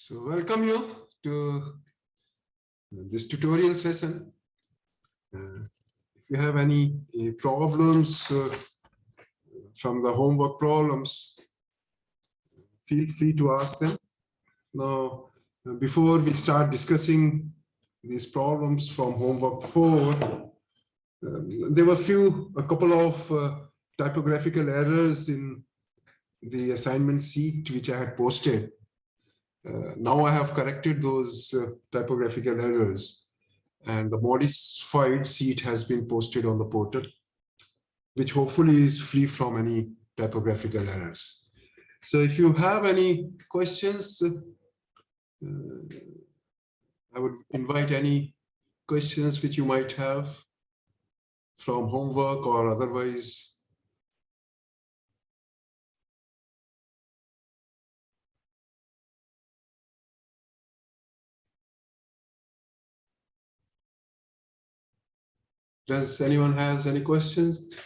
So welcome you to this tutorial session. If you have any problems from the homework problems, feel free to ask them. Now, before we start discussing these problems from homework 4, there were a couple of typographical errors in the assignment sheet which I had posted. Now I have corrected those typographical errors, and the modified sheet has been posted on the portal, which hopefully is free from any typographical errors. So if you have any questions, I would invite any questions which you might have from homework or otherwise. Does anyone has any questions?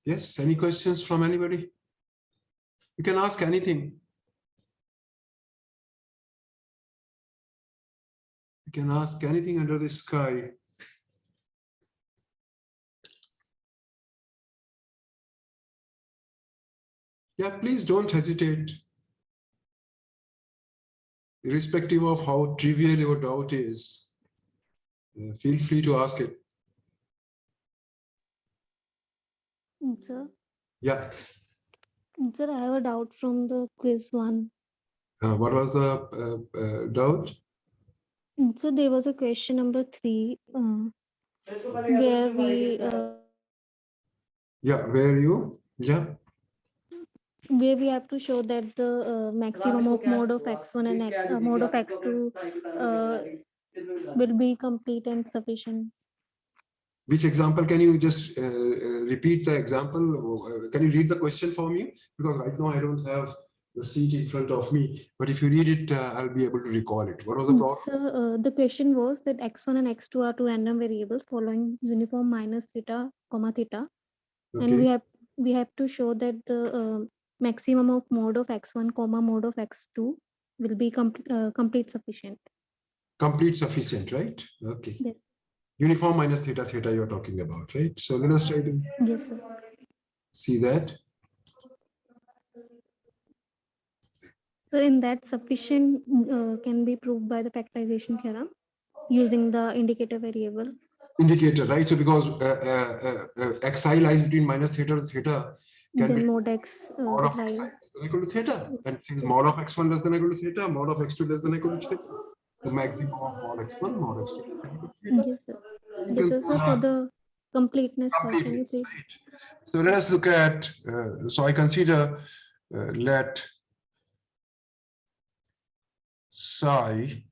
Yes, any questions from anybody? You can ask anything. You can ask anything under the sky. Yeah, please don't hesitate. Irrespective of how trivial your doubt is, feel free to ask it. Sir? Yeah. Sir, I have a doubt from the quiz 1. What was the doubt? So there was a question number 3 where we Where you? where we have to show that the maximum of mode of x1 and mode of x2 will be complete and sufficient. Which example? Can you just repeat the example? Can you read the question for me? Because right now I don't have the sheet in front of me, but if you read it, I'll be able to recall it. What was the problem? So the question was that x1 and x2 are two random variables following uniform minus theta, comma theta. Okay. And we have to show that the maximum of mode of x1 comma mode of x2 will be complete sufficient. Complete sufficient, right? Okay. Yes. Uniform minus theta theta you're talking about, right? So let us try to Yes, sir. see that. So in that sufficient can be proved by the factorization theorem using the indicator variable. Indicator, right? So because xi lies between minus theta to theta, can Then be mod x mod of xi less than equal to theta, and since mod of x1 less than equal to theta, mod of x2 less than equal to theta, the maximum of mod x1, mod x2 less than equal to theta. Yes, sir. You Yes, can sir. For the completeness part, can you please? right? So let us look at. So I consider let psi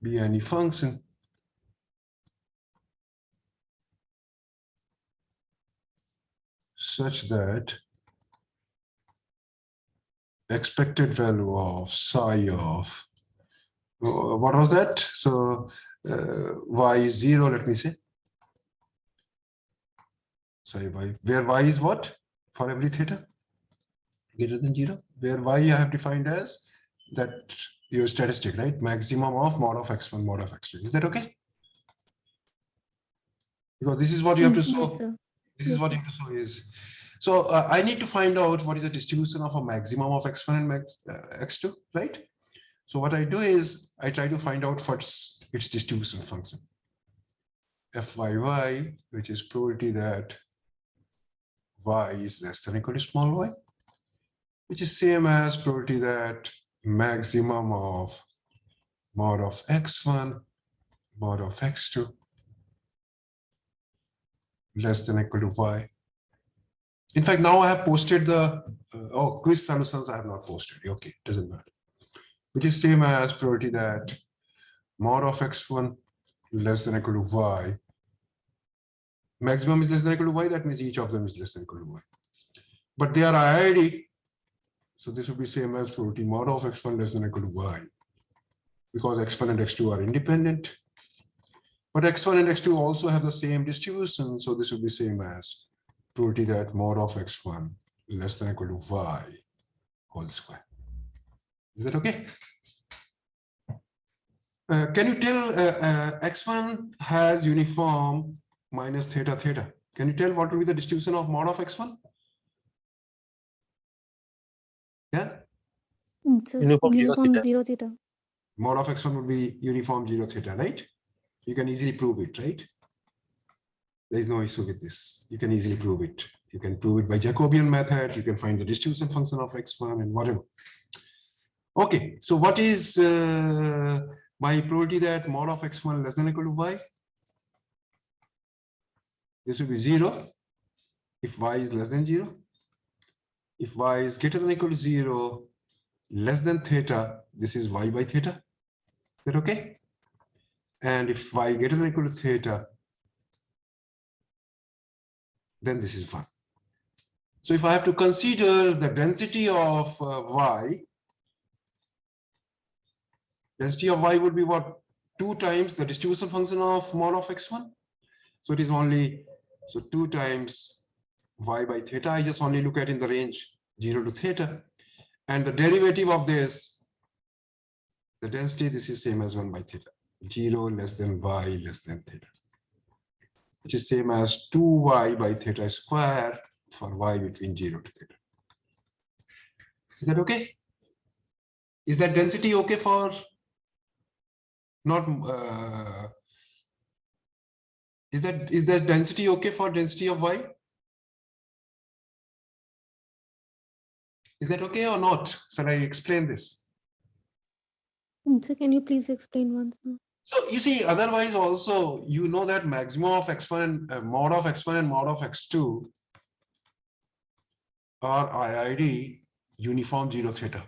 be any function such that expected value of psi of what was that? So y is 0, let me say. Sorry, y, where y is what for every theta greater than 0, where y I have defined as that your statistic, right? Maximum of mod of x1, mod of x2. Is that okay? Because this is what you have to show. Yes, sir. This is what you have to show is. So I need to find out what is the distribution of a maximum of x1 and x2, right? So what I do is I try to find out what's its distribution function. Fyy, which is probability that y is less than or equal to small y, which is same as probability that maximum of mod of x1, mod of x2 less than or equal to y. In fact, now I have posted the quiz solutions. I have not posted. Okay, doesn't matter. Which is same as probability that mod of x1 less than or equal to y. Maximum is less than or equal to y. That means each of them is less than or equal to y. But they are IID, So this would be same as probability mod of x1 less than or equal to y, because x1 and x2 are independent. But x1 and x2 also have the same distribution, so this would be same as probability that mod of x1 less than or equal to y whole square. Is that okay? Can you tell x1 has uniform minus theta theta? Can you tell what will be the distribution of mod of x1? Yeah? So Uniform zero uniform theta. 0 theta. Mod of x1 would be uniform 0 theta, right? You can easily prove it, right? There is no issue with this. You can easily prove it. You can prove it by Jacobian method. You can find the distribution function of x1 and whatever. Okay, so what is my probability that mod of x1 less than or equal to y? This will be 0 if y is less than 0. If y is greater than or equal to 0, less than theta, this is y by theta. Is that okay? And if y greater than or equal to theta, then this is 1. So if I have to consider the density of y, density of y would be what? 2 times the distribution function of mod of x1. So it is only, so 2 times y by theta. I just only look at in the range 0 to theta. And the derivative of this, the density, this is same as 1 by theta. 0 less than y less than theta, which is same as 2y by theta square for y between 0 to theta. Is that okay? Is that density okay for not is that density okay for density of y? Is that okay or not? Shall I explain this? So can you please explain once more? So you see, otherwise also you know that maximum of x1 and mod of x1 and mod of x2 are IID uniform 0 theta,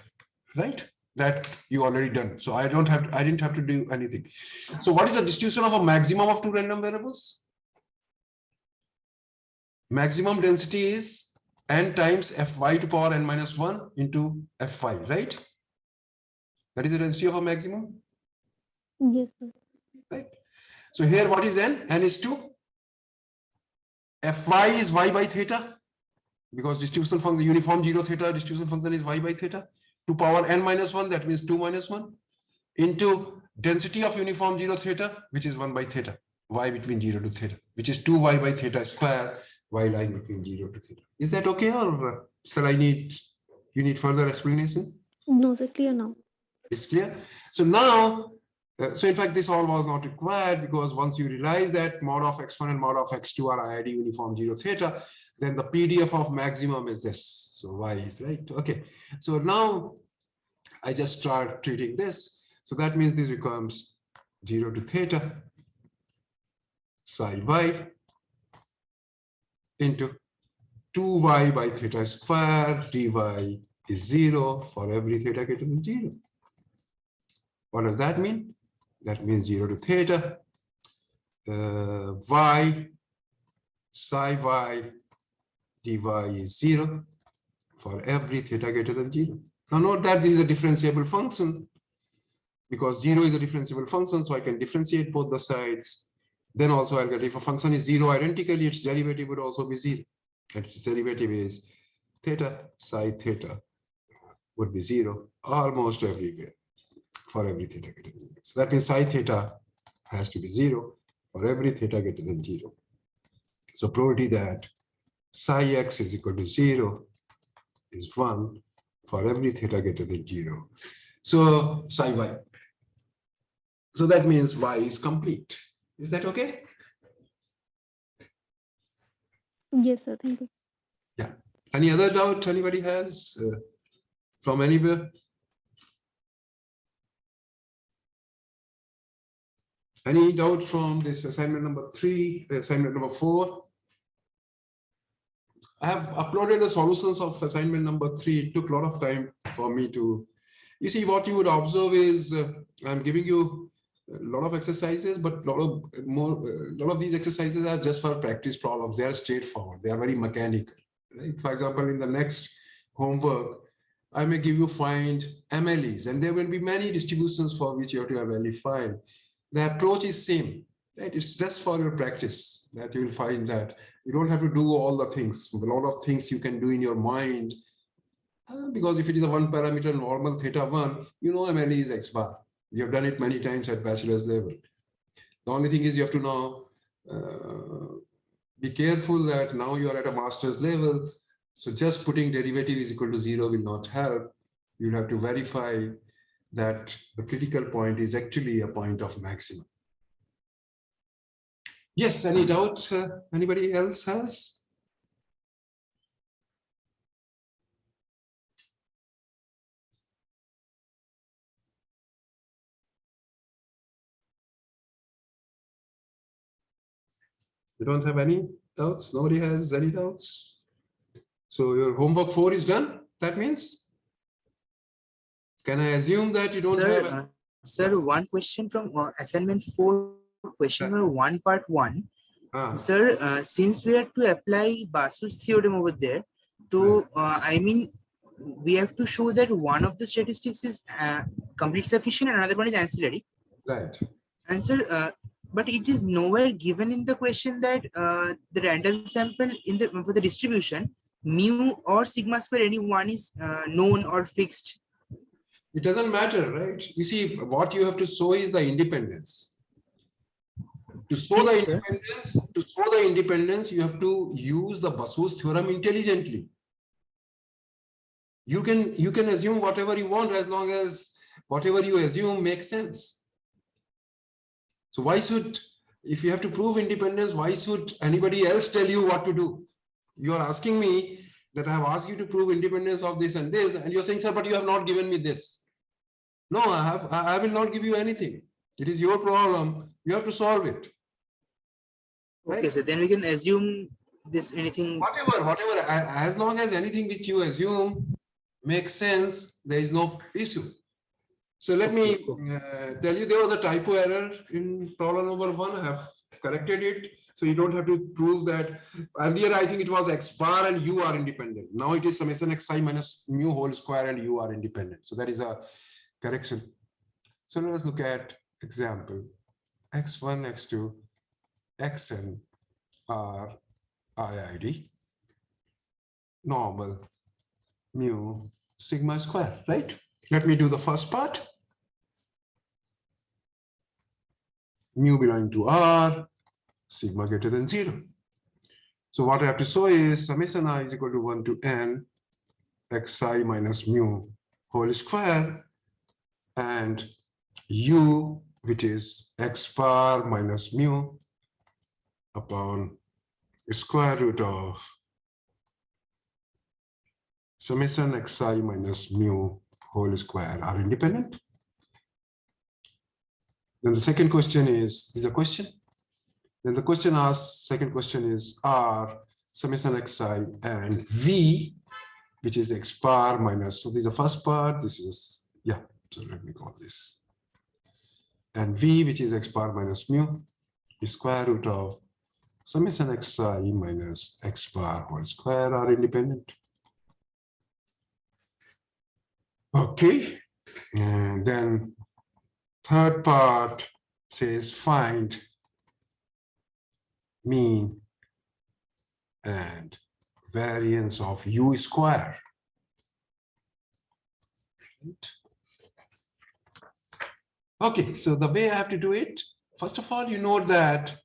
right? That you already done. So I didn't have to do anything. So what is the distribution of a maximum of 2 random variables? Maximum density is n times fy to power n minus 1 into fy, right? That is the density of a maximum, Yes, sir. right? So here what is n? N is 2. Fy is y by theta, because distribution function uniform 0 theta distribution function is y by theta. To power n minus 1, that means 2 minus 1, into density of uniform 0 theta, which is 1 by theta, y between 0 to theta, which is 2y by theta square, y lying between 0 to theta. Is that okay, or shall you need further explanation? No, sir, clear now. It's clear. So now, so in fact, this all was not required, because once you realize that mod of x1 and mod of x2 are IID uniform 0 theta, then the PDF of maximum is this. So y is right. Okay. So now I just start treating this. So that means this becomes 0 to theta psi y into 2y by theta square dy is 0 for every theta greater than 0. What does that mean? That means 0 to theta y psi y dy is 0 for every theta greater than 0. Now note that this is a differentiable function, because 0 is a differentiable function, so I can differentiate both the sides. Then also I'll get, if a function is 0 identically, its derivative would also be 0. And its derivative is theta psi theta would be 0 almost everywhere for every theta greater than 0. So that means psi theta has to be 0 for every theta greater than 0. So probability that psi x is equal to 0 is 1 for every theta greater than 0. So psi y. So that means y is complete. Is that okay? Yes, sir. Thank you. Yeah. Any other doubt anybody has from anywhere? Any doubt from this assignment number 3, assignment number 4? I have uploaded the solutions of assignment number 3. It took a lot of time for me to, you see, what you would observe is I'm giving you a lot of exercises, but a lot of these exercises are just for practice problems. They are straightforward. They are very mechanical. Right? For example, in the next homework, I may give you find MLEs, and there will be many distributions for which you have to have MLE file. The approach is same, right? It's just for your practice that you will find that you don't have to do all the things. A lot of things you can do in your mind, because if it is a one parameter normal theta 1, you know MLE is X bar. You have done it many times at bachelor's level. The only thing is you have to now be careful that now you are at a master's level. So just putting derivative is equal to 0 will not help. You'll have to verify that the critical point is actually a point of maximum. Yes, any doubt anybody else has? You don't have any doubts? Nobody has any doubts? So your homework 4 is done? That means? Can I assume that you don't have? Sir, one question from assignment 4, question number 1 part 1. Sir, since we have to apply Basu's theorem over there, so I mean, we have to show that one of the statistics is complete sufficient and another one is ancillary. Right. And sir, but it is nowhere given in the question that the random sample in the for the distribution, mu or sigma square, any one is known or fixed. It doesn't matter, right? You see, what you have to show is the independence. To show the independence, you have to use the Basu's theorem intelligently. You can assume whatever you want as long as whatever you assume makes sense. So why should, if you have to prove independence, why should anybody else tell you what to do? You are asking me that I have asked you to prove independence of this and this, and you're saying, sir, but you have not given me this. No, I will not give you anything. It is your problem. You have to solve it. Okay, right? so then we can assume this anything. Whatever, as long as anything which you assume makes sense, there is no issue. So let me tell you, there was a typo error in problem number 1. I have corrected it. So you don't have to prove that. Earlier, I think it was X bar and U are independent. Now it is summation Xi minus mu whole square and U are independent. So that is a correction. So let us look at example. X1, X2, Xn are IID, normal, mu, sigma square, right? Let me do the first part. Mu belonging to R, sigma greater than 0. So what I have to show is summation I is equal to 1 to n xi minus mu whole square and u, which is x bar minus mu upon square root of summation xi minus mu whole square are independent. Then the second question is a question. Then the question asks, second question is R summation xi and V, which is x bar minus, so this is the first part, this is, yeah, so let me call this. And V, which is x bar minus mu, the square root of summation xi minus x bar whole square are independent. Okay, and then third part says find mean and variance of u square. Okay, so the way I have to do it, first of all, you know that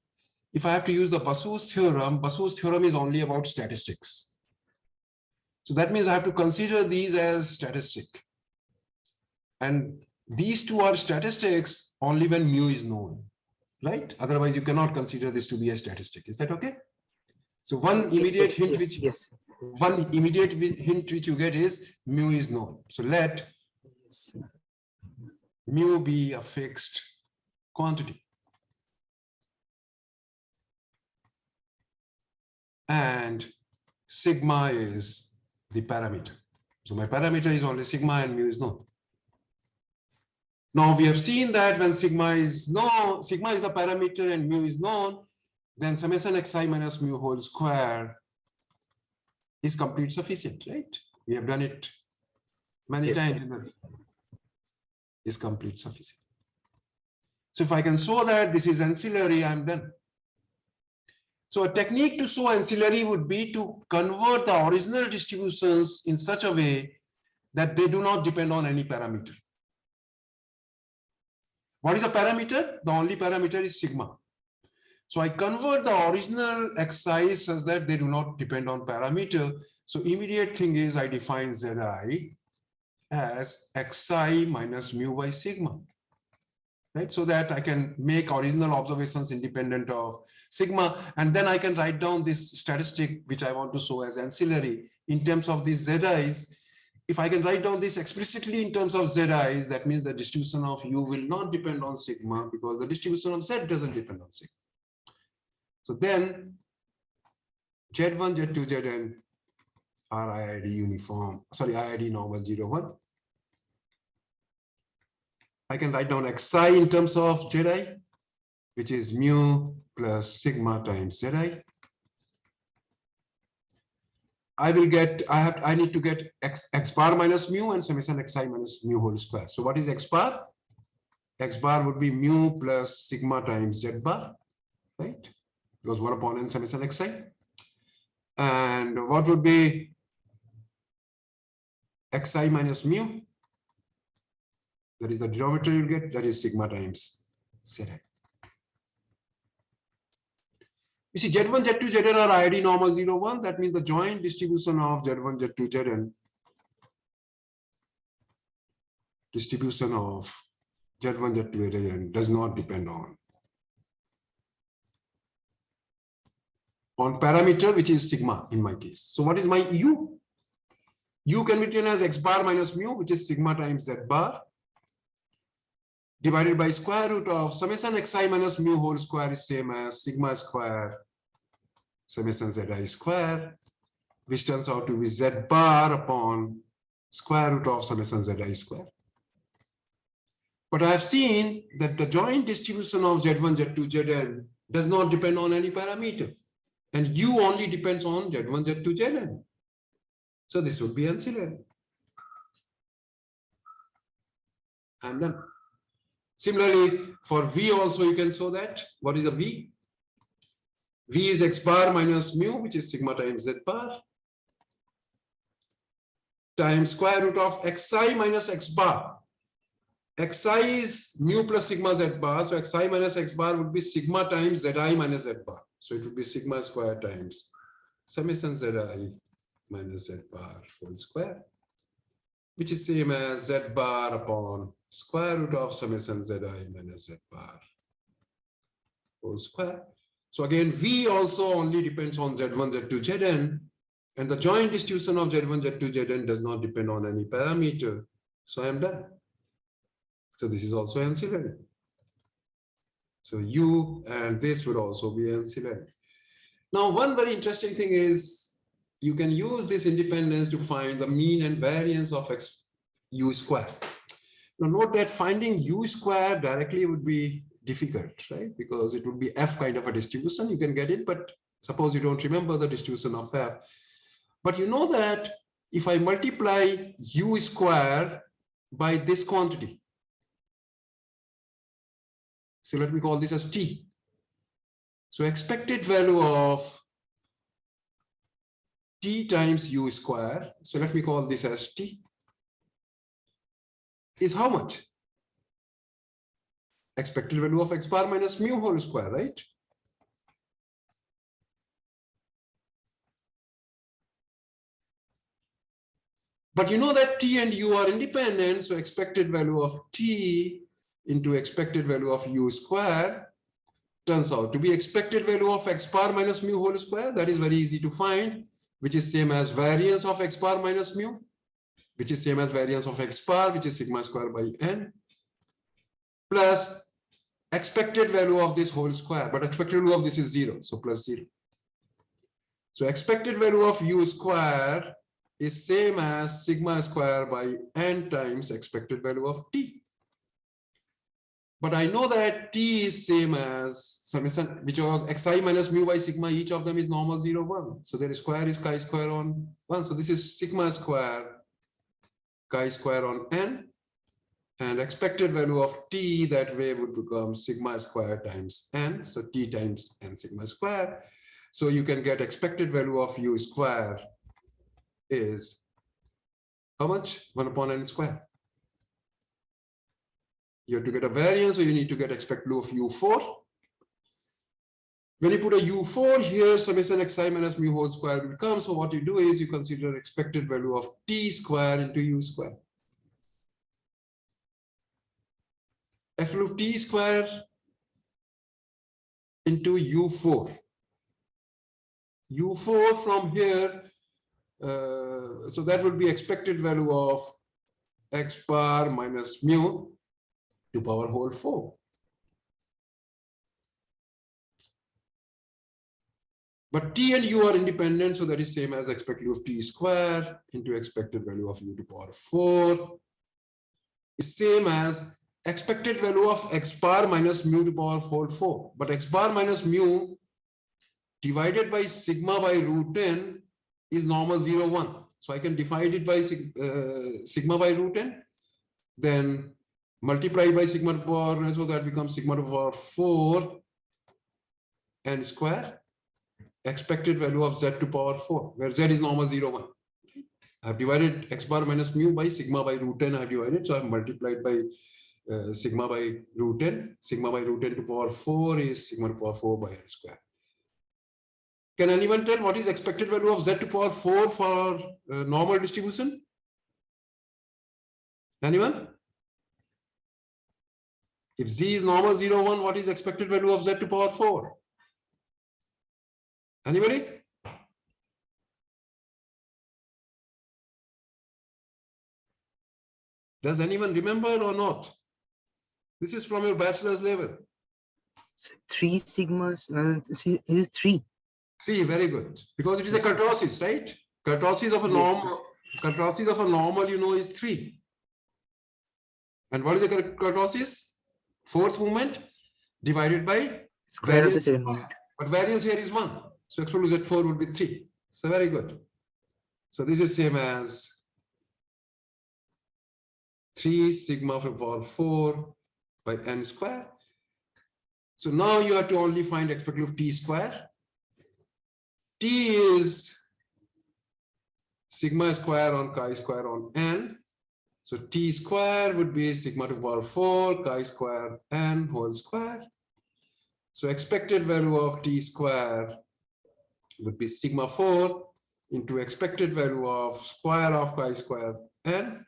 if I have to use the Basu's theorem is only about statistics. So that means I have to consider these as statistic. And these two are statistics only when mu is known, right? Otherwise, you cannot consider this to be a statistic. Is that okay? So one immediate hint which you get is mu is known. So let mu be a fixed quantity. And sigma is the parameter. So my parameter is only sigma and mu is known. Now we have seen that when sigma is known, sigma is the parameter and mu is known, then summation xi minus mu whole square is complete sufficient, right? We have done it many Yes, times is complete sufficient. So if I can show that this is ancillary, I'm done. So a technique to show ancillary would be to convert the original distributions in such a way that they do not depend on any parameter. What is a parameter? The only parameter is sigma. So I convert the original xi such that they do not depend on parameter. So immediate thing is I define zi as xi minus mu by sigma. Right, so that I can make original observations independent of sigma, and then I can write down this statistic which I want to show as ancillary in terms of these zi's. If I can write down this explicitly in terms of zi's, that means the distribution of u will not depend on sigma because the distribution of z doesn't depend on sigma. So then z1, z2, zn are IID uniform, sorry, IID normal 0, 1. I can write down xi in terms of zi, which is mu plus sigma times zi. I need to get x bar minus mu and summation xi minus mu whole square. So what is x bar? X bar would be mu plus sigma times z bar, right? Because 1 upon n summation xi. And what would be xi minus mu? That is the denominator you'll get, that is sigma times zi. You see, Z1, Z2, Zn are IID normal 0, 1. That means the joint distribution of Z1, Z2, Zn, distribution of Z1, Z2, Zn does not depend on parameter, which is sigma in my case. So what is my u? U can be written as x bar minus mu, which is sigma times z bar, divided by square root of summation xi minus mu whole square is same as sigma square summation zi square, which turns out to be z bar upon square root of summation zi square. But I have seen that the joint distribution of Z1, Z2, Zn does not depend on any parameter, and U only depends on Z1, Z2, Zn. So this would be ancillary. I'm done. Similarly, for V also you can show that. What is a V? V is x bar minus mu, which is sigma times z bar, times square root of xi minus x bar. Xi is mu plus sigma z bar, so xi minus x bar would be sigma times zi minus z bar. So it would be sigma square times summation zi minus z bar whole square, which is same as z bar upon square root of summation zi minus z bar whole square. So again, V also only depends on Z1, Z2, Zn, and the joint distribution of Z1, Z2, Zn does not depend on any parameter. So I am done. So this is also ancillary. So U and this would also be ancillary. Now, one very interesting thing is you can use this independence to find the mean and variance of U square. Now note that finding U square directly would be difficult, right? Because it would be F kind of a distribution. You can get it, but suppose you don't remember the distribution of F. But you know that if I multiply U square by this quantity, so let me call this as T. So expected value of T times U square, so let me call this as T, is how much? Expected value of x bar minus mu whole square, right? But you know that T and U are independent, so expected value of T into expected value of U square turns out to be expected value of x bar minus mu whole square. That is very easy to find, which is same as variance of x bar minus mu, which is same as variance of x bar, which is sigma square by n, plus expected value of this whole square, but expected value of this is 0, so plus 0. So expected value of U square is same as sigma square by n times expected value of T. But I know that T is same as summation, which was xi minus mu by sigma, each of them is normal 0, 1. So their square is chi square on 1. So this is sigma square chi square on n, and expected value of t that way would become sigma square times n, so t times n sigma square. So you can get expected value of u square is how much? 1 upon n square. You have to get a variance, so you need to get expected value of u4. When you put a u4 here, summation xi minus mu whole square will come. So what you do is you consider expected value of t square into u square. Expected value of t square into u4. u4 from here, so that would be expected value of x bar minus mu to power whole 4. But t and u are independent, so that is same as expected value of t square into expected value of u to power 4 is same as expected value of x bar minus mu to power whole 4. But x bar minus mu divided by sigma by root n is normal 0, 1. So I can divide it by sigma by root n, then multiply by sigma to power n, so that becomes sigma to power 4 n square. Expected value of z to power 4, where z is normal 0, 1. I have divided x bar minus mu by sigma by root n. I have divided, so I have multiplied by sigma by root n. Sigma by root n to power 4 is sigma to power 4 by n square. Can anyone tell what is expected value of z to power 4 for normal distribution? Anyone? If z is normal 0, 1, what is expected value of z to power 4? Anybody? Does anyone remember or not? This is from your bachelor's level. So 3 sigmas, is it 3? 3, very good. Because it is a kurtosis, right? Kurtosis of a normal, kurtosis of a normal, you know, is 3. And what is the kurtosis? Fourth movement divided by Square of the second moment. But variance here is 1. So x equal to z4 would be 3. So very good. So this is same as 3 sigma to the power 4 by n square. So now you have to only find expected value of t square. T is sigma square on chi square on n. So t square would be sigma to the power 4 chi square n whole square. So expected value of t square would be sigma 4 into expected value of square of chi square n.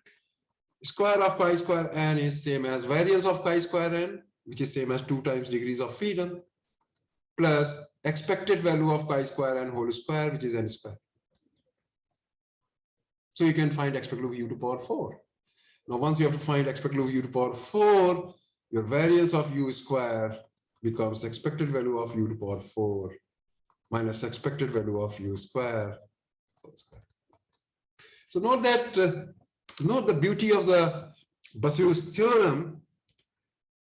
Square of chi square n is same as variance of chi square n, which is same as 2 times degrees of freedom, plus expected value of chi square n whole square, which is n square. So you can find expected value of u to power 4. Now, once you have to find expected value of u to power 4, your variance of u square becomes expected value of u to power 4 minus expected value of u square. So note that, note the beauty of the Bassio's theorem.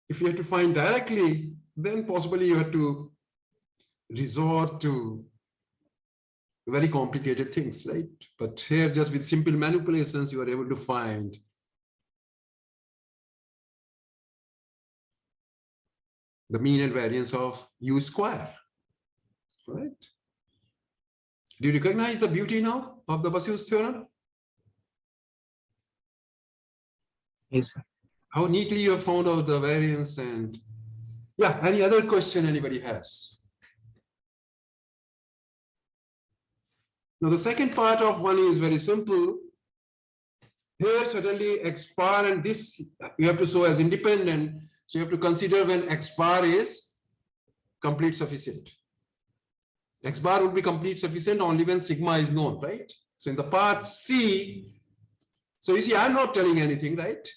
If you have to find directly, then possibly you have to resort to very complicated things, right? But here, just with simple manipulations, you are able to find the mean and variance of u square, right? Do you recognize the beauty now of the Bassio's theorem? Yes, sir. How neatly you have found out the variance. And yeah, any other question anybody has? Now the second part of one is very simple. Here suddenly x bar and this you have to show as independent. So you have to consider when x bar is complete sufficient. X bar would be complete sufficient only when sigma is known, right? So in the part C, so you see, I'm not telling anything, right?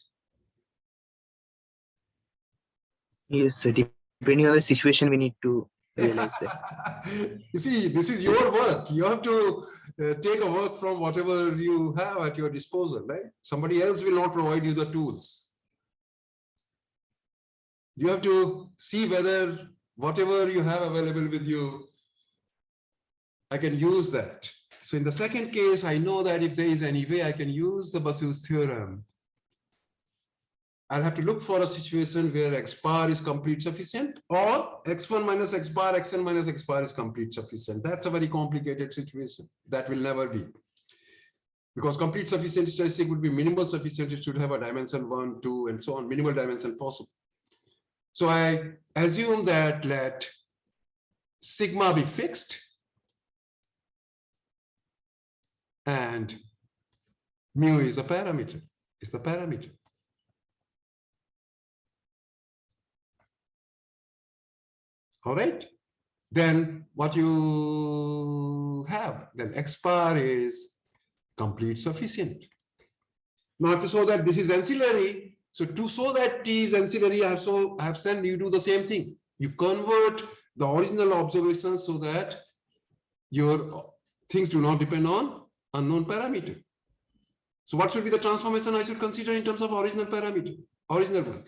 Yes, sir. Depending on the situation, we need to realize that. You see, this is your work. You have to take a work from whatever you have at your disposal, right? Somebody else will not provide you the tools. You have to see whether whatever you have available with you, I can use that. So in the second case, I know that if there is any way I can use the Basu's theorem, I'll have to look for a situation where x bar is complete sufficient, or x1 minus x bar, xn minus x bar is complete sufficient. That's a very complicated situation. That will never be. Because complete sufficient statistic would be minimal sufficient. It should have a dimension 1, 2, and so on, minimal dimension possible. So I assume that let sigma be fixed and mu is a parameter, is the parameter. All right, then what you have, then x bar is complete sufficient. Now to show that this is ancillary, so to show that t is ancillary, I have said you do the same thing. You convert the original observations so that your things do not depend on unknown parameter. So what should be the transformation I should consider in terms of original parameter, original one?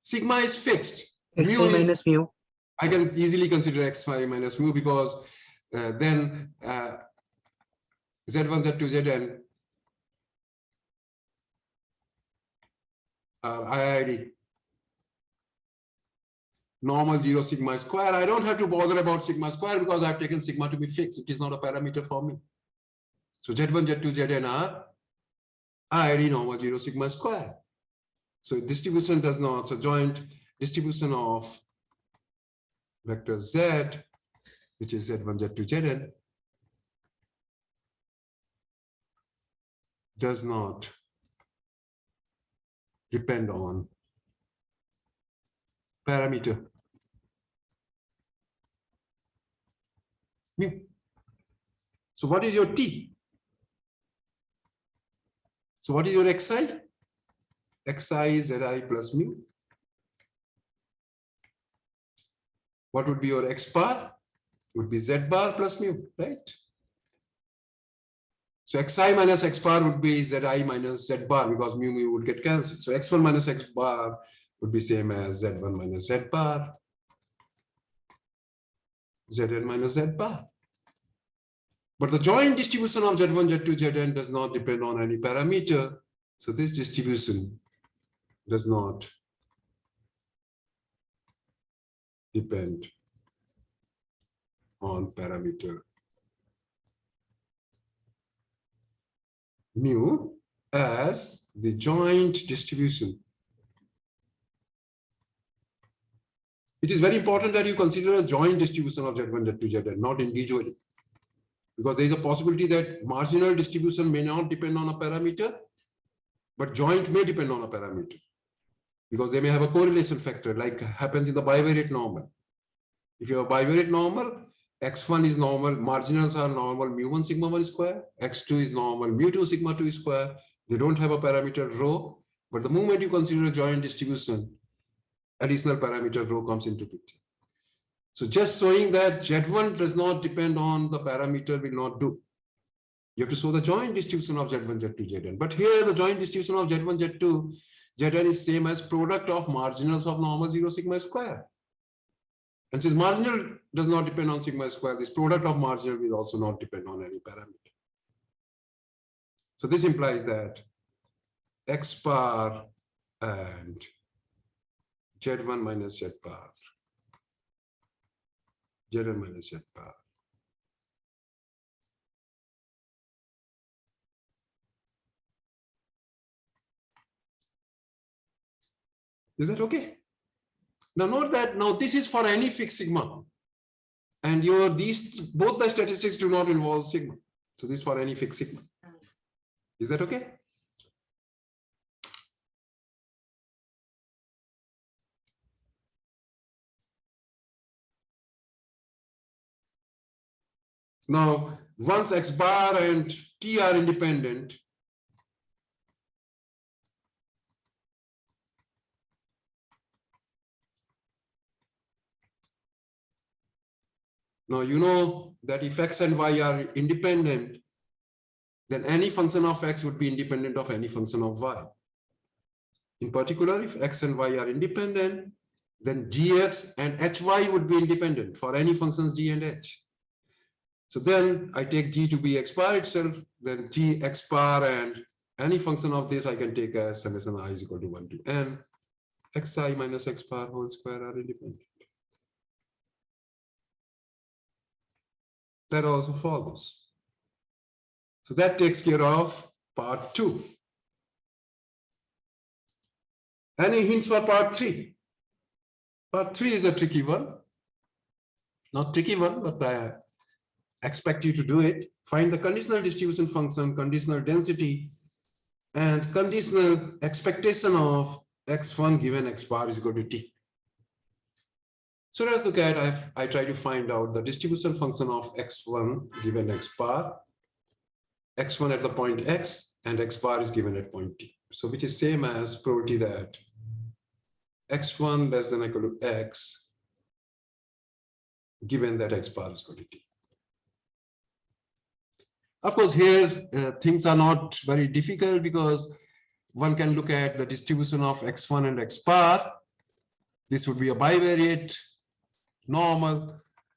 Sigma is fixed. Xi Mu minus is, mu. I can easily consider xi minus mu because then z1, z2, zn are IID. Normal 0 sigma square. I don't have to bother about sigma square because I've taken sigma to be fixed. It is not a parameter for me. So z1, z2, zn are IID normal 0 sigma square. So distribution does not, so joint distribution of vector z, which is z1, z2, zn, does not depend on parameter mu. So what is your t? So what is your xi? Xi is zi plus mu. What would be your x bar? Would be z bar plus mu, right? So xi minus x bar would be zi minus z bar because mu would get cancelled. So x1 minus x bar would be same as z1 minus z bar, zn minus z bar. But the joint distribution of z1, z2, zn does not depend on any parameter. So this distribution does not depend on parameter mu as the joint distribution. It is very important that you consider a joint distribution of z1, z2, zn, not individually. Because there is a possibility that marginal distribution may not depend on a parameter, but joint may depend on a parameter. Because they may have a correlation factor, like happens in the bivariate normal. If you have a bivariate normal, x1 is normal, marginals are normal, mu1 sigma 1 square, x2 is normal, mu2 sigma 2 square. They don't have a parameter rho, but the moment you consider a joint distribution, additional parameter rho comes into picture. So just showing that Z1 does not depend on the parameter will not do. You have to show the joint distribution of Z1, Z2, Zn. But here the joint distribution of Z1, Z2, Zn is same as product of marginals of normal 0 sigma square. And since marginal does not depend on sigma square, this product of marginal will also not depend on any parameter. So this implies that x bar and Z1 minus Z bar, Zn minus Z bar is that okay? Now note that now this is for any fixed sigma, and these both the statistics do not involve sigma. So this is for any fixed sigma. Is that okay? Now, once x bar and t are independent, now you know that if x and y are independent, then any function of x would be independent of any function of y. In particular, if x and y are independent, then gx and hy would be independent for any functions g and h. So then I take G to be X bar itself, then G X bar and any function of this I can take as summation I is equal to 1 to n. Xi minus X bar whole square are independent. That also follows. So that takes care of part 2. Any hints for part 3? Part 3 is a tricky one. Not tricky one, but I expect you to do it. Find the conditional distribution function, conditional density, and conditional expectation of x1 given x bar is equal to t. So let's look at, I try to find out the distribution function of x1 given x bar, x1 at the point x, and x bar is given at point t. So which is same as probability that x1 less than or equal to x, given that x bar is equal to t. Of course, here things are not very difficult because one can look at the distribution of x1 and x bar. This would be a bivariate normal,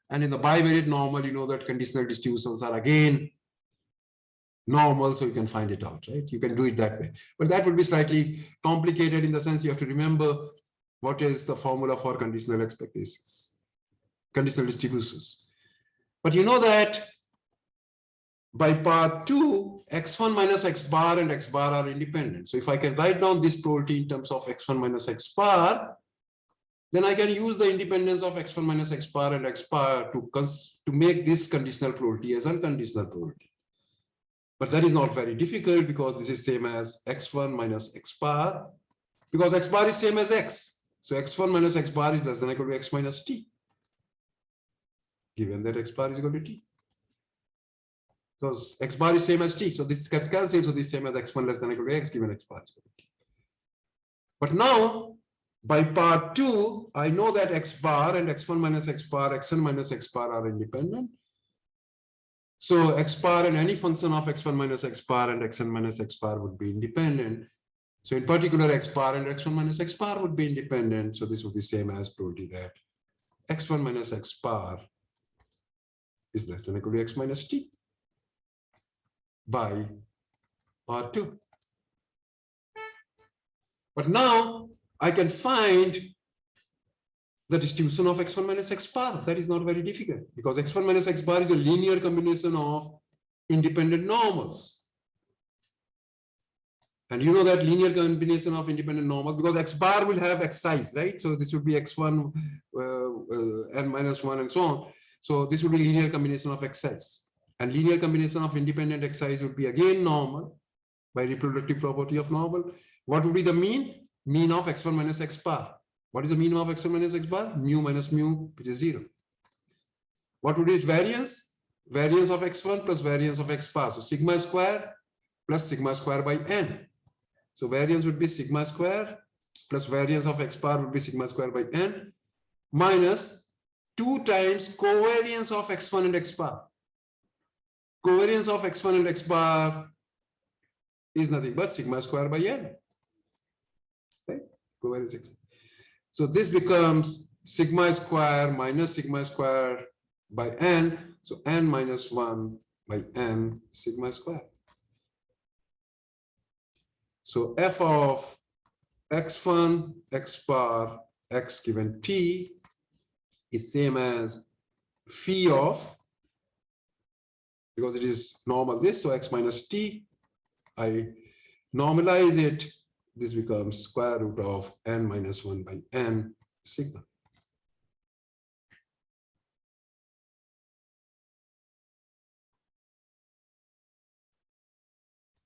and in the bivariate normal, you know that conditional distributions are again normal, so you can find it out, right? You can do it that way, but that would be slightly complicated in the sense you have to remember what is the formula for conditional expectations, conditional distributions. But you know that by part 2, x1 minus x bar and x bar are independent. So if I can write down this probability in terms of x1 minus x bar, then I can use the independence of x1 minus x bar and x bar to make this conditional probability as unconditional probability. But that is not very difficult because this is same as x1 minus x bar, because x bar is same as x. So x1 minus x bar is less than or equal to x minus t, given that x bar is equal to t. Because x bar is same as t, so this gets cancelled, so this is same as x1 less than or equal to x given x bar is equal to t. But now, by part 2, I know that x bar and x1 minus x bar, xn minus x bar are independent. So x bar and any function of x1 minus x bar and xn minus x bar would be independent. So in particular, x bar and x1 minus x bar would be independent. So this would be same as probability that x1 minus x bar is less than or equal to x minus t by part 2. But now I can find the distribution of x1 minus x bar. That is not very difficult because x1 minus x bar is a linear combination of independent normals. And you know that linear combination of independent normals because x bar will have xi's, right? So this would be x1, n minus 1, and so on. So this would be linear combination of xi's. And linear combination of independent xi's would be again normal by reproductive property of normal. What would be the mean? Mean of x1 minus x bar. What is the mean of x1 minus x bar? Mu minus mu, which is 0. What would be its variance? Variance of x1 plus variance of x bar. So sigma square plus sigma square by n. So variance would be sigma square plus variance of x bar would be sigma square by n minus 2 times covariance of x1 and x bar. Covariance of x1 and x bar is nothing but sigma square by n. Right? Covariance x. So this becomes sigma square minus sigma square by n. So n minus 1 by n sigma square. So f of x1 x bar x given t is same as phi of, because it is normal this, so x minus t, I normalize it, this becomes square root of n minus 1 by n sigma.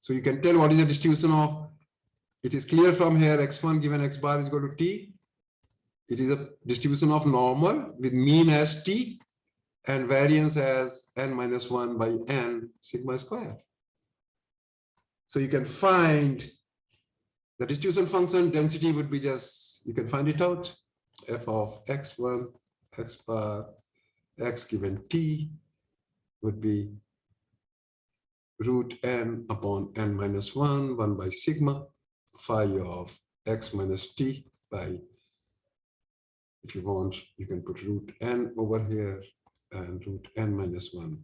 So you can tell what is the distribution of, it is clear from here x1 given x bar is equal to t. It is a distribution of normal with mean as t and variance as n minus 1 by n sigma square. So you can find the distribution function density would be just, you can find it out, f of x1 x bar x given t would be root n upon n minus 1 by sigma phi of x minus t by, if you want, you can put root n over here and root n minus 1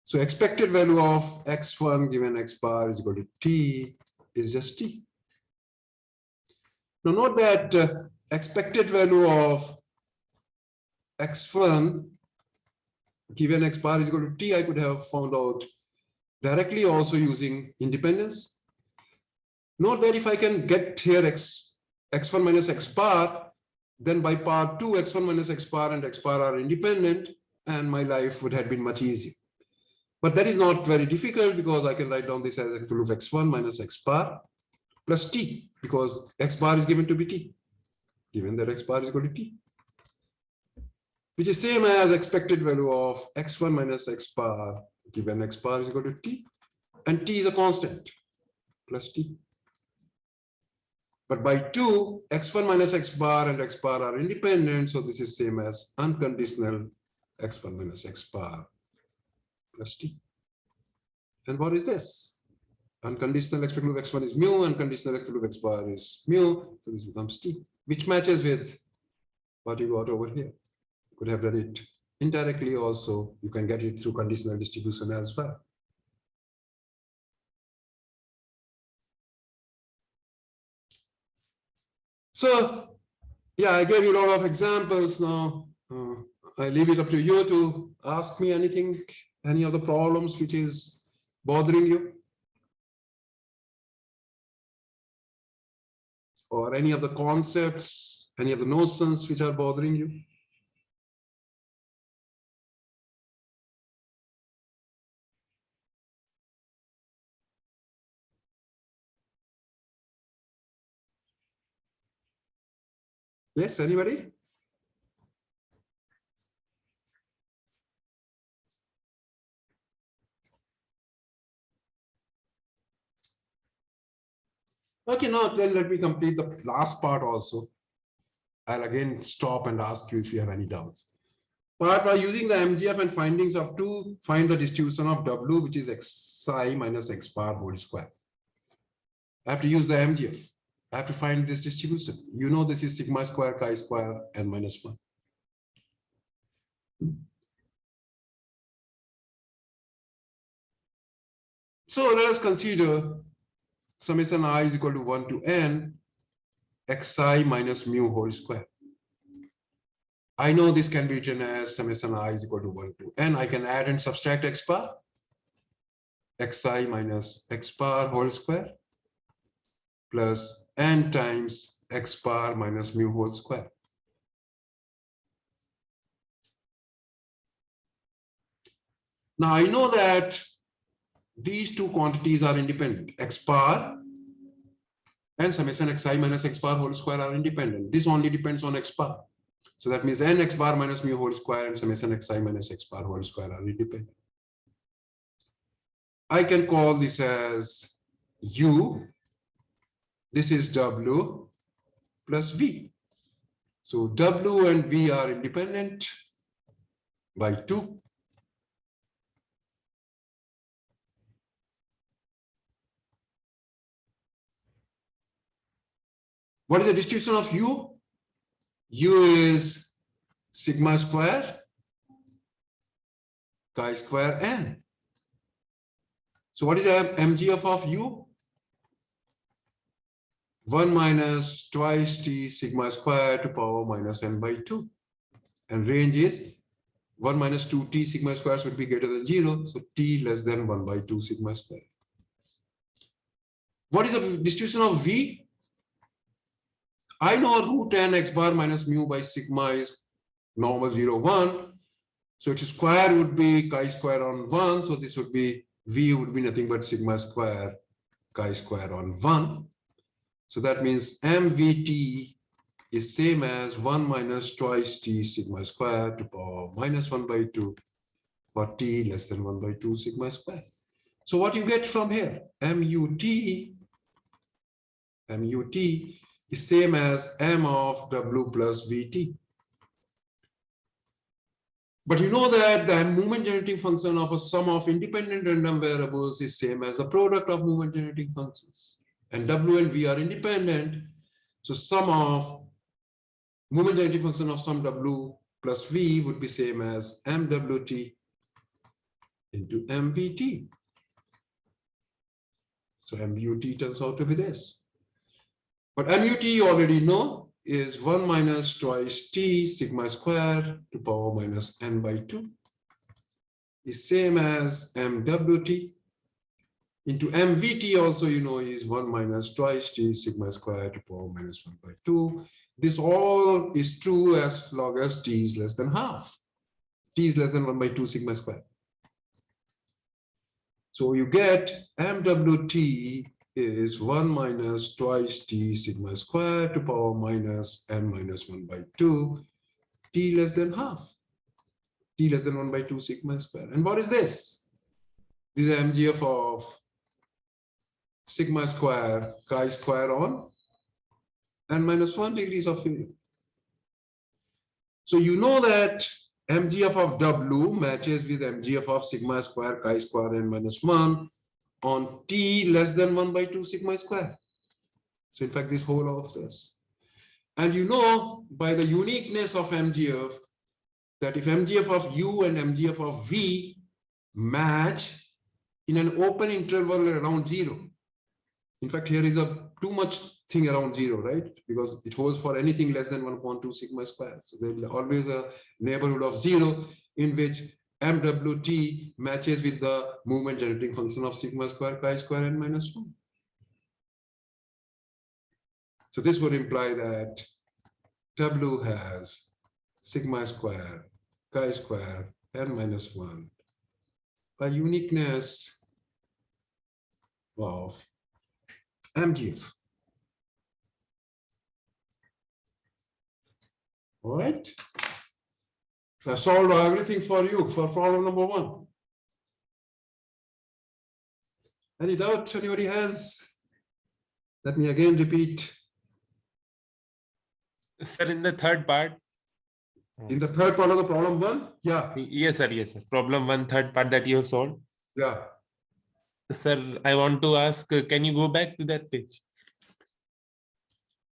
So expected value of x1 given x bar is equal to t is just t. Now note that expected value of x1 given x bar is equal to t, I could have found out directly also using independence. Note that if I can get here x1 minus x bar, then by part 2, x1 minus x bar and x bar are independent, and my life would have been much easier. But that is not very difficult because I can write down this as equal of x1 minus x bar plus t, because x bar is given to be t, given that x bar is equal to t, which is same as expected value of x1 minus x bar given x bar is equal to t, and t is a constant plus t. But by 2, x1 minus x bar and x bar are independent, so this is same as unconditional x1 minus x bar plus t. And what is this? Unconditional expected value of x1 is mu, unconditional expected value of x bar is mu, so this becomes t, which matches with what you got over here. You could have done it indirectly also. You can get it through conditional distribution as well. So, yeah, I gave you a lot of examples now. I leave it up to you to ask me anything, any of the problems which is bothering you, or any of the concepts, any of the notions which are bothering you. Yes, anybody? Okay, now then let me complete the last part also. I'll again stop and ask you if you have any doubts. Part by using the MGF and findings of 2, find the distribution of W, which is xi minus x bar whole square. I have to use the MGF. I have to find this distribution. You know this is sigma square, chi square, n minus 1. So let us consider summation I is equal to 1 to n xi minus mu whole square. I know this can be written as summation I is equal to 1 to n. I can add and subtract x bar, xi minus x bar whole square plus n times x bar minus mu whole square. Now I know that these two quantities are independent. X bar and summation xi minus x bar whole square are independent. This only depends on x bar. So that means n x bar minus mu whole square and summation xi minus x bar whole square are independent. I can call this as u. This is w plus v. So w and v are independent by 2. What is the distribution of u? U is sigma square chi square n. So what is the MGF of u? 1 minus twice t sigma square to power minus n by 2. And range is 1 minus 2t sigma square should be greater than 0. So t less than 1 by 2 sigma square. What is the distribution of v? I know root n x bar minus mu by sigma is normal 0, 1. So its square would be chi square on 1. So this would be v would be nothing but sigma square chi square on 1. So that means mvt is same as 1 minus twice t sigma square to power minus 1 by 2 for t less than 1 by 2 sigma square. So what you get from here, mut is same as m of w plus vt. But you know that the moment generating function of a sum of independent random variables is same as the product of moment generating functions. And w and v are independent. So sum of moment generating function of some w plus v would be same as mwt into mvt. So MUT turns out to be this. But MUT you already know is 1 minus twice t sigma square to power minus n by 2 is same as MWT into MVT also you know is 1 minus twice t sigma square to power minus 1 by 2. This all is true as long as t is less than half. T is less than 1 by 2 sigma square. So you get MWT is 1 minus twice t sigma square to power minus n minus 1 by 2, t less than half, t less than 1 by 2 sigma square. And what is this? This is MGF of sigma square chi square on n minus 1 degrees of freedom. So you know that MGF of W matches with MGF of sigma square chi square n minus 1 on t less than 1 by 2 sigma square. So in fact, this whole of this. And you know by the uniqueness of MGF that if MGF of U and MGF of V match in an open interval around 0. In fact, here is a too much thing around 0, right? Because it holds for anything less than 1.2 sigma square. So there is always a neighborhood of 0 in which MWT matches with the movement generating function of sigma square chi square n minus 1. So this would imply that W has sigma square chi square n minus 1 by uniqueness of MGF. All right. So I solved everything for you for problem number 1. Any doubt anybody has? Let me again repeat. Sir, in the third part. In the third part of the problem 1? Yeah. Yes, sir. Yes, sir. Problem 1, third part that you have solved. Yeah. Sir, I want to ask, can you go back to that page?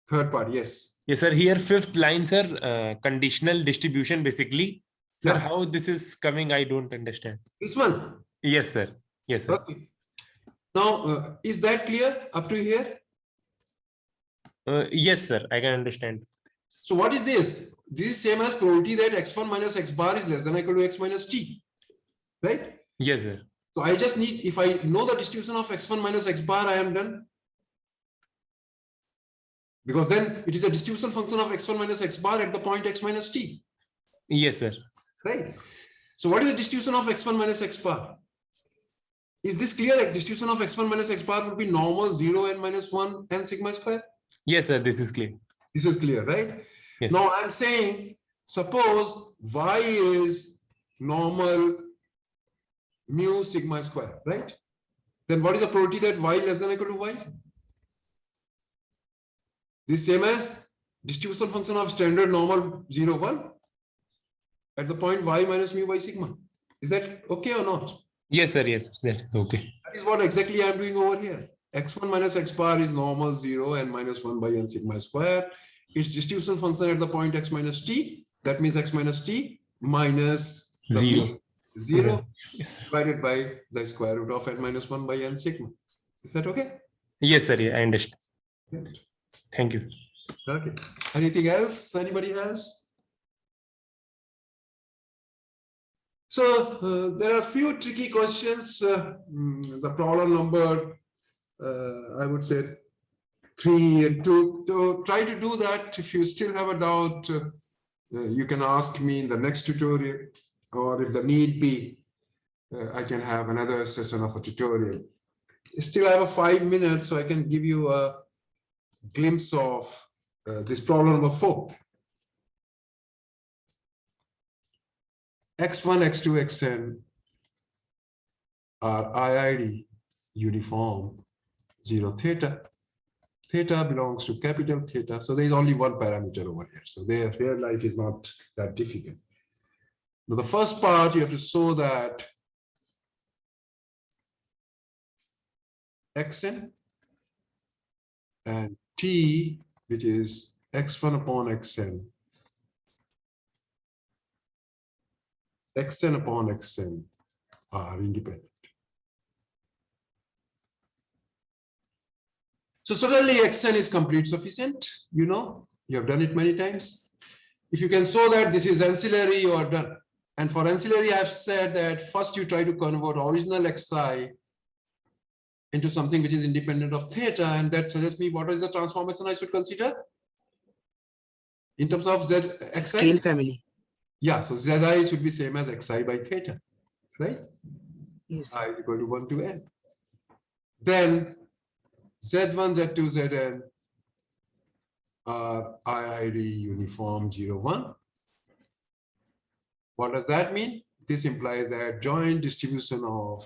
Third part, yes. Yes, sir. Here, 5th line, sir, conditional distribution, basically. Sir, Yeah. how this is coming, I don't understand. This one? Yes, sir. Yes, sir. Okay. Now, is that clear up to here? Yes, sir. I can understand. So what is this? This is same as probability that x1 minus x bar is less than or equal to x minus t, right? Yes, sir. So I just need, if I know the distribution of x1 minus x bar, I am done. Because then it is a distribution function of x1 minus x bar at the point x minus t. Yes, sir. Right. So what is the distribution of x1 minus x bar? Is this clear? Like distribution of x1 minus x bar would be normal 0 and minus 1 and sigma square. Yes, sir. This is clear. This is clear, right? Yes. Now I'm saying, suppose y is normal mu sigma square, right? Then what is the probability that y less than or equal to y? This same as distribution function of standard normal 0, 1 at the point y minus mu by sigma. Is that okay or not? Yes, sir. Yes, that is okay. That is what exactly I'm doing over here. x1 minus x bar is normal 0 and minus 1 by n sigma square. Its distribution function at the point x minus t. That means x minus t minus 0. 0 Yes. divided by the square root of n minus 1 by n sigma. Is that okay? Yes, sir. Yeah, I understand. Right. Thank you. Okay. Anything else? Anybody else? So there are a few tricky questions. The problem number, I would say 3 and 2. To try to do that, if you still have a doubt, you can ask me in the next tutorial, or if the need be, I can have another session of a tutorial. Still have a 5 minutes, so I can give you a glimpse of this problem number 4. x1, x2, xn are IID uniform 0 theta. Theta belongs to capital theta. So there is only one parameter over here. So their real life is not that difficult. Now the first part, you have to show that xn and t which is x1 upon xn, xn upon xn are independent. So suddenly xn is complete sufficient. You know, you have done it many times. If you can show that this is ancillary, you are done. And for ancillary, I've said that first you try to convert original xi into something which is independent of theta, and that tells me what is the transformation I should consider in terms of z xi. Scale family. Yeah, so zi should be same as xi by theta, right? Yes. I is equal to 1 to n. Then z1, z2, zn are IID uniform 0, 1. What does that mean? This implies that joint distribution of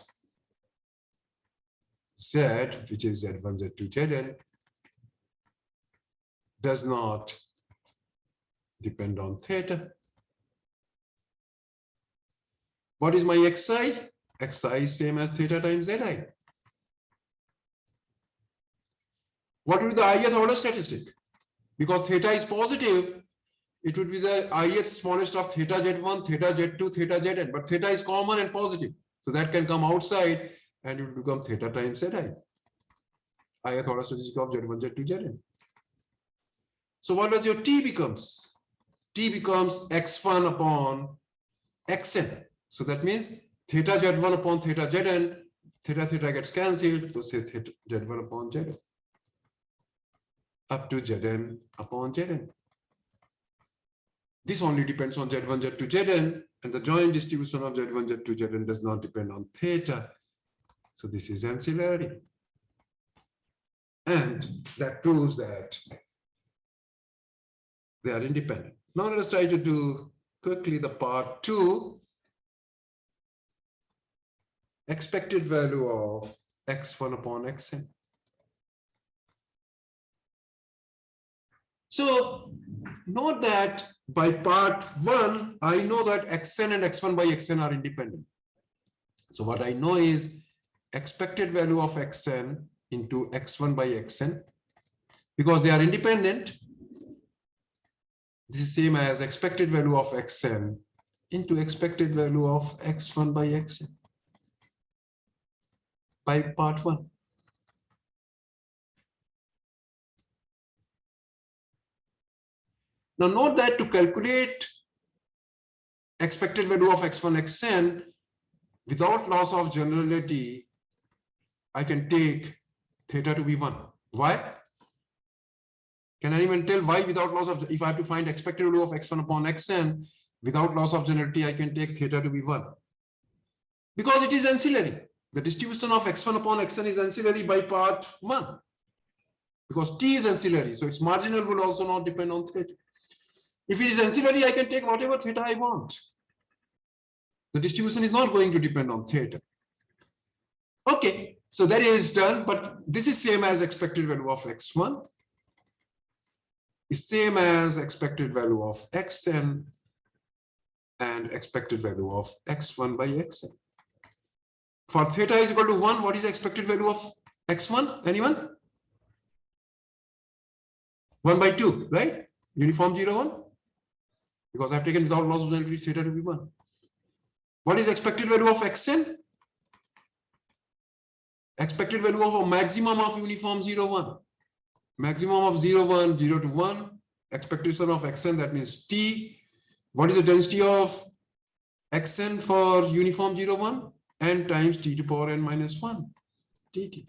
z, which is z1, z2, zn, does not depend on theta. What is my xi? Xi is same as theta times zi. What would be the ith order statistic? Because theta is positive, it would be the ith smallest of theta z1, theta z2, theta zn. But theta is common and positive, so that can come outside and it will become theta times zi. Ith order statistic of z1, z2, zn. So what does your t becomes? T becomes x1 upon xn. So that means theta z1 upon theta zn, theta gets cancelled, so say theta z1 upon zn up to zn upon zn. This only depends on z1, z2, zn, and the joint distribution of z1, z2, zn does not depend on theta. So this is ancillary. And that proves that they are independent. Now let us try to do quickly the part 2. Expected value of x1 upon xn. So note that by part 1, I know that xn and x1 by xn are independent. So what I know is expected value of xn into x1 by xn. Because they are independent, this is same as expected value of xn into expected value of x1 by xn by part 1. Now note that to calculate expected value of x1, xn without loss of generality, I can take theta to be 1. Why? Can anyone tell why without loss of, if I have to find expected value of x1 upon xn without loss of generality, I can take theta to be 1? Because it is ancillary. The distribution of x1 upon xn is ancillary by part 1. Because t is ancillary, so its marginal will also not depend on theta. If it is ancillary, I can take whatever theta I want. The distribution is not going to depend on theta. Okay, so that is done, but this is same as expected value of x1. Is same as expected value of xn and expected value of x1 by xn. For theta is equal to 1, what is the expected value of x1? Anyone? 1 by 2, right? Uniform 0, 1. Because I've taken without loss of generality theta to be 1. What is expected value of xn? Expected value of a maximum of uniform 0, 1. Maximum of 0, 1, 0 to 1. Expectation of xn, that means t. What is the density of xn for uniform 0, 1? N times t to power n minus 1 dt.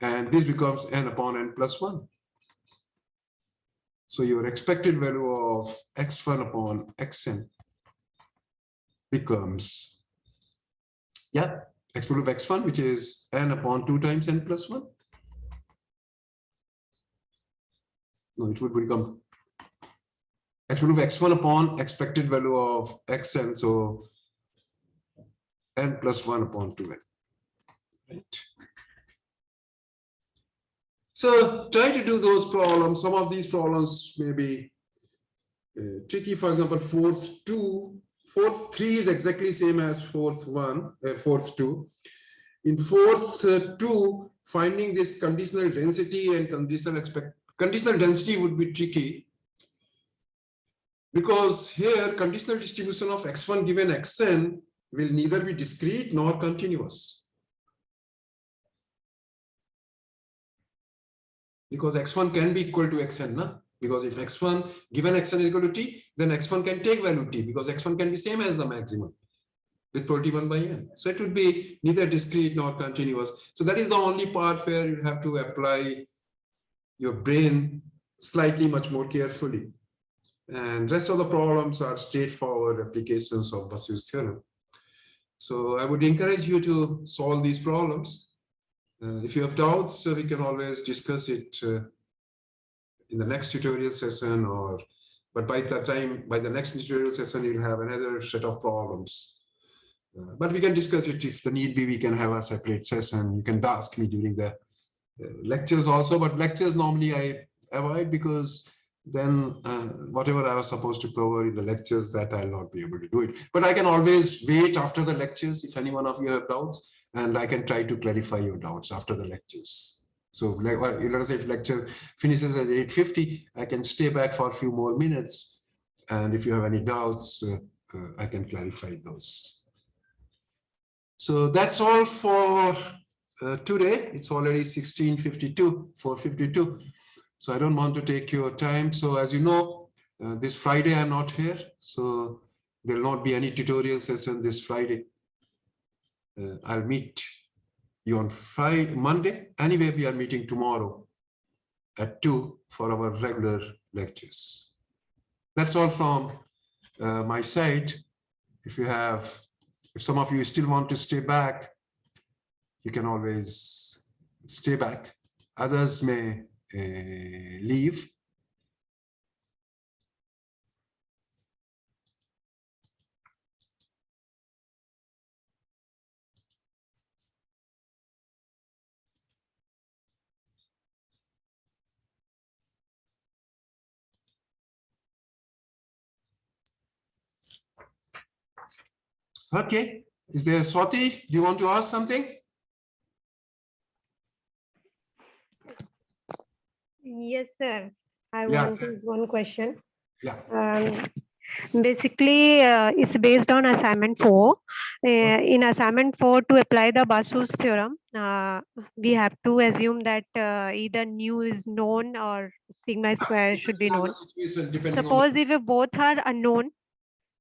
And this becomes n upon n plus 1. So your expected value of x1 upon xn becomes, yeah, expected value of x1, which is n upon 2 times n plus 1. No, it would become expected value of x1 upon expected value of xn, so n plus 1 upon 2n. Right. So try to do those problems. Some of these problems may be tricky. For example, fourth 3 is exactly same as fourth 2. In fourth 2, finding this conditional density and conditional density would be tricky, because here conditional distribution of x1 given xn will neither be discrete nor continuous, because x1 can be equal to xn, na? Because if x1 given xn is equal to t, then x1 can take value t, because x1 can be same as the maximum with probability 1 by n. So it would be neither discrete nor continuous. So that is the only part where you have to apply your brain slightly much more carefully. And rest of the problems are straightforward applications of Basu's theorem. So I would encourage you to solve these problems. If you have doubts, we can always discuss it in the next tutorial session, but by the next tutorial session, you'll have another set of problems. But we can discuss it if the need be. We can have a separate session. You can ask me during the lectures also, but lectures normally I avoid, because then whatever I was supposed to cover in the lectures, that I'll not be able to do it. But I can always wait after the lectures if any one of you have doubts, and I can try to clarify your doubts after the lectures. So let us say if lecture finishes at 8:50, I can stay back for a few more minutes, and if you have any doubts, I can clarify those. So that's all for today. It's already 16:52, 4:52. So I don't want to take your time. So as you know, this Friday I'm not here. So there will not be any tutorial session this Friday. I'll meet you on Monday. Anyway, we are meeting tomorrow at 2 for our regular lectures. That's all from my side. If some of you still want to stay back, you can always stay back. Others may leave. Okay, is there Swati? Do you want to ask something? Yes, sir. I Yeah. wanted one question. Yeah. Basically, it's based on assignment 4. In assignment 4, to apply the Basu's theorem, we have to assume that either nu is known or sigma square should be known. Suppose if both are unknown,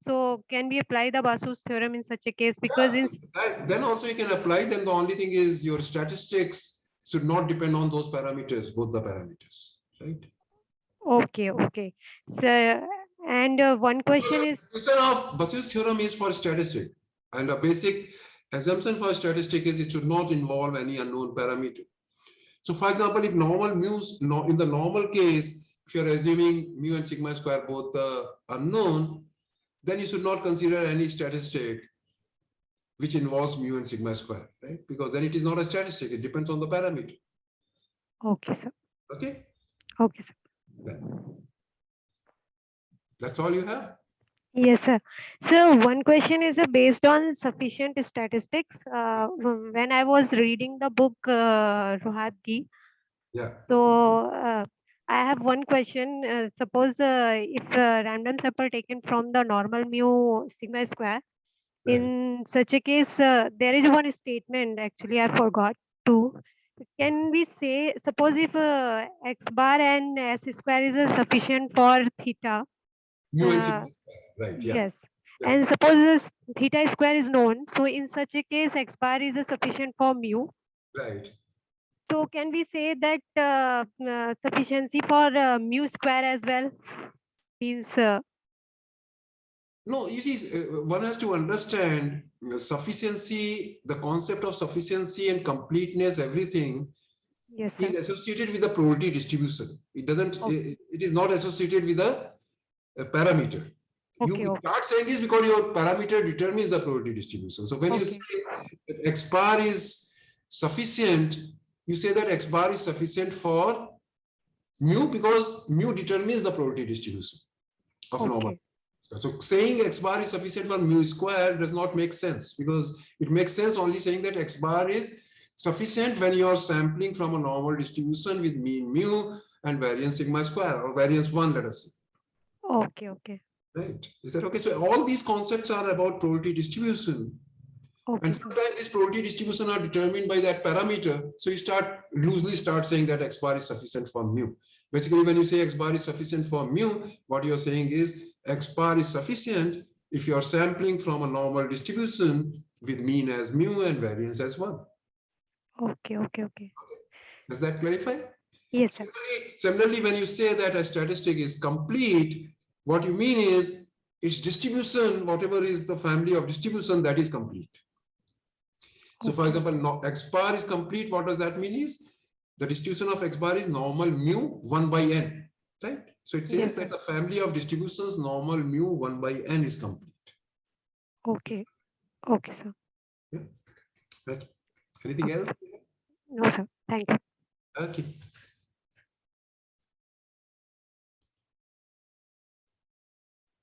so can we apply the Basu's theorem in such a case? Because then also you can apply. Then the only thing is your statistics should not depend on those parameters, both the parameters, right? okay. So, and one question is. Instead of Basu's theorem is for statistic, and a basic assumption for statistic is it should not involve any unknown parameter. So, for example, if normal mu's in the normal case, if you're assuming mu and sigma square both unknown, then you should not consider any statistic which involves mu and sigma square, right? Because then it is not a statistic. It depends on the parameter. Okay, sir. Okay. Okay, sir. That's all you have? Yes, sir. So one question is based on sufficient statistics. When I was reading the book Rohatgi, yeah. So I have one question. Suppose if random sample taken from the normal mu sigma square, Right. in such a case, there is one statement actually I forgot to. Can we say, suppose if x bar and s square is sufficient for theta? Mu and sigma square, right? Yeah. Yes. Yeah. And suppose this theta square is known. So in such a case, x bar is sufficient for mu. Right. So can we say that sufficiency for mu square as well means? No, you see, one has to understand sufficiency, the concept of sufficiency and completeness, everything Yes, is sir. associated with the probability distribution. It doesn't, it is not associated with a parameter. Okay, You start saying this because your parameter determines the probability distribution. So when you say that x bar is sufficient, you say that x bar is sufficient for mu because mu determines the probability distribution of normal. So saying x bar is sufficient for mu square does not make sense, because it makes sense only saying that x bar is sufficient when you are sampling from a normal distribution with mean mu and variance sigma square, or variance 1, let us say. Okay, okay, Right? Is that okay? So all these concepts are about probability distribution. okay, And sir. sometimes these probability distribution are determined by that parameter. So you loosely start saying that X bar is sufficient for mu. Basically, when you say X bar is sufficient for mu, what you're saying is X bar is sufficient if you're sampling from a normal distribution with mean as mu and variance as 1. Okay, okay, okay. Does that clarify? Yes, sir. Similarly, when you say that a statistic is complete, what you mean is its distribution, whatever is the family of distribution, that is complete. So for Okay. example, X bar is complete. What does that mean is the distribution of X bar is normal mu 1 by n, right? So it says Yes, that sir. the family of distributions normal mu 1 by n is complete. Okay, okay, sir. Yeah. Right. Anything else? No, sir. Thank you. Okay.